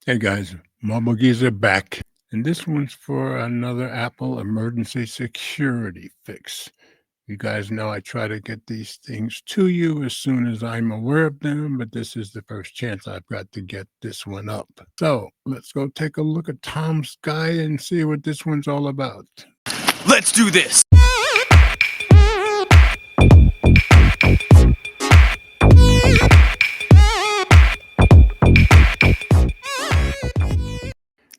Hey guys, Mobile Geezer back. And this one's for another Apple emergency security fix. You guys know I try to get these things to you as soon as I'm aware of them, but this is the first chance I've got to get this one up. So let's go take a look at Tom's guide and see what this one's all about. Let's do this!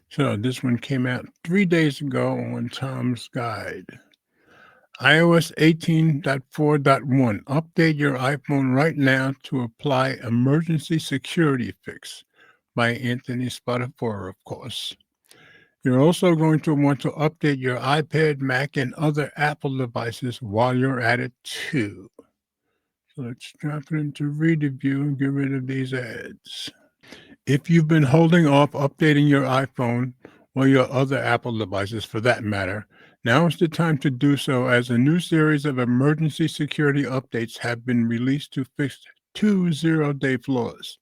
So this one came out 3 days ago on Tom's guide. iOS 18.4.1. Update your iPhone right now to apply emergency security fix by Anthony Spatafora, of course. You're also going to want to update your iPad, Mac, and other Apple devices while you're at it too. So let's drop it into Reader View and get rid of these ads. If you've been holding off updating your iPhone or your other Apple devices for that matter, now is the time to do so, as a new series of emergency security updates have been released to fix 2 zero-day flaws.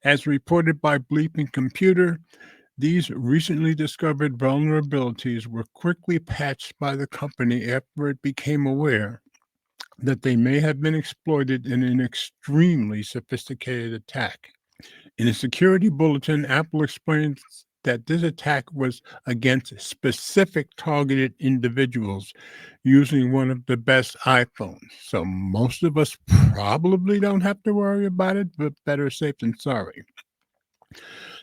As reported by Bleeping Computer, these recently discovered vulnerabilities were quickly patched by the company after it became aware that they may have been exploited in an extremely sophisticated attack. In a security bulletin, Apple explains that this attack was against specific targeted individuals using one of the best iPhones. So most of us probably don't have to worry about it, but better safe than sorry.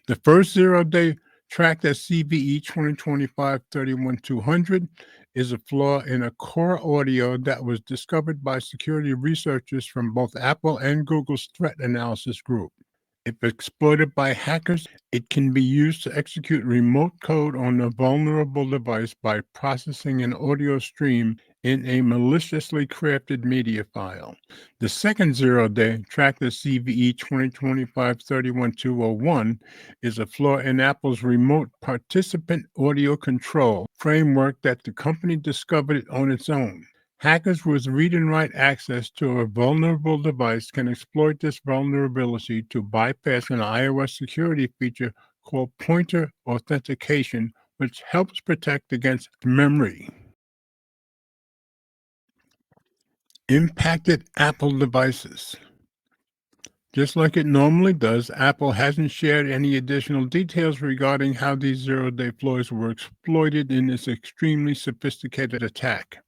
The first zero-day tracked as CVE 2025-31200 is a flaw in a core audio that was discovered by security researchers from both Apple and Google's threat analysis group. If exploited by hackers, it can be used to execute remote code on a vulnerable device by processing an audio stream in a maliciously crafted media file. The second zero-day, tracked as CVE 2025-31201, is a flaw in Apple's remote participant audio control framework that the company discovered on its own. Hackers with read and write access to a vulnerable device can exploit this vulnerability to bypass an iOS security feature called pointer authentication, which helps protect against memory. Impacted Apple devices. Just like it normally does, Apple hasn't shared any additional details regarding how these zero-day flaws were exploited in this extremely sophisticated attack.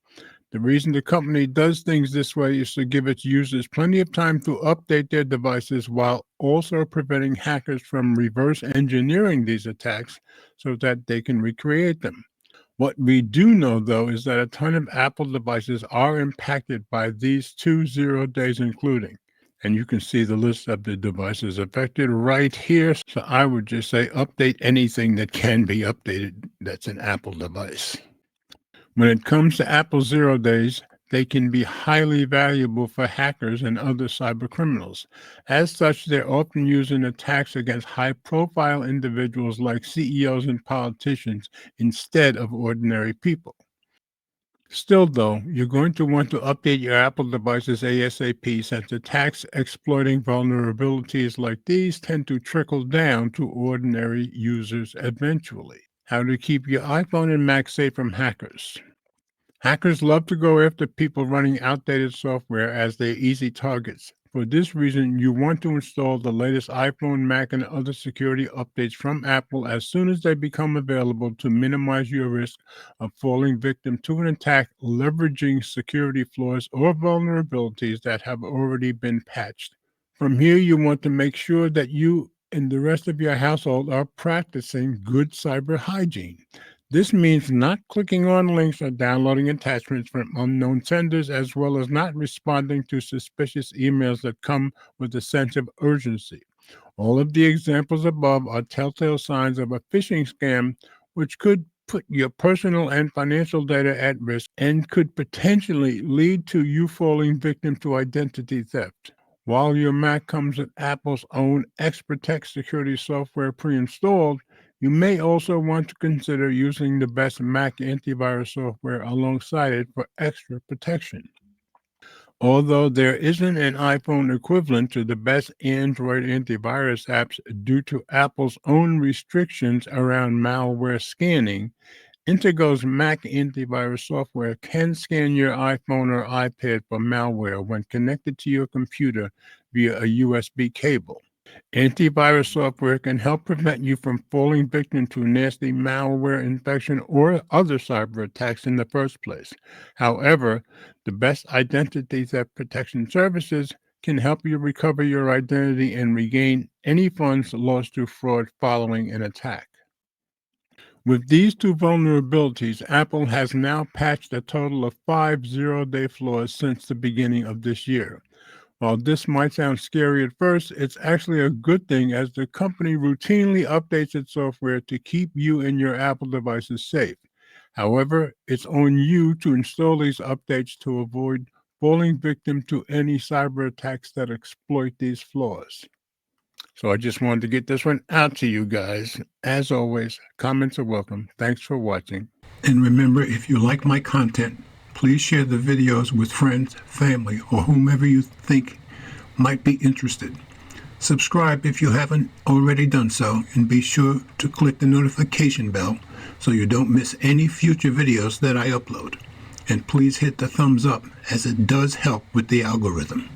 The reason the company does things this way is to give its users plenty of time to update their devices while also preventing hackers from reverse engineering these attacks so that they can recreate them. What we do know, though, is that a ton of Apple devices are impacted by these 2 0 days, including. And you can see the list of the devices affected right here. So I would just say update anything that can be updated that's an Apple device. When it comes to Apple zero days, they can be highly valuable for hackers and other cybercriminals. As such, they're often used in attacks against high-profile individuals like CEOs and politicians instead of ordinary people. Still, though, you're going to want to update your Apple devices ASAP, since attacks exploiting vulnerabilities like these tend to trickle down to ordinary users eventually. How to keep your iPhone and Mac safe from hackers. Hackers love to go after people running outdated software, as they're easy targets. For this reason, you want to install the latest iPhone, Mac, and other security updates from Apple as soon as they become available to minimize your risk of falling victim to an attack leveraging security flaws or vulnerabilities that have already been patched. From here, you want to make sure that you and the rest of your household are practicing good cyber hygiene. This means not clicking on links or downloading attachments from unknown senders, as well as not responding to suspicious emails that come with a sense of urgency. All of the examples above are telltale signs of a phishing scam, which could put your personal and financial data at risk and could potentially lead to you falling victim to identity theft. While your Mac comes with Apple's own XProtect security software pre-installed, you may also want to consider using the best Mac antivirus software alongside it for extra protection. Although there isn't an iPhone equivalent to the best Android antivirus apps due to Apple's own restrictions around malware scanning, Intego's Mac antivirus software can scan your iPhone or iPad for malware when connected to your computer via a USB cable. Antivirus software can help prevent you from falling victim to nasty malware infection or other cyber attacks in the first place. However, the best identity theft protection services can help you recover your identity and regain any funds lost through fraud following an attack. With these two vulnerabilities, Apple has now patched a total of 5 zero-day flaws since the beginning of this year. While this might sound scary at first, it's actually a good thing as the company routinely updates its software to keep you and your Apple devices safe. However, it's on you to install these updates to avoid falling victim to any cyber attacks that exploit these flaws. So I just wanted to get this one out to you guys. As always, comments are welcome. Thanks for watching. And remember, if you like my content, please share the videos with friends, family, or whomever you think might be interested. Subscribe if you haven't already done so, and be sure to click the notification bell so you don't miss any future videos that I upload. And please hit the thumbs up, as it does help with the algorithm.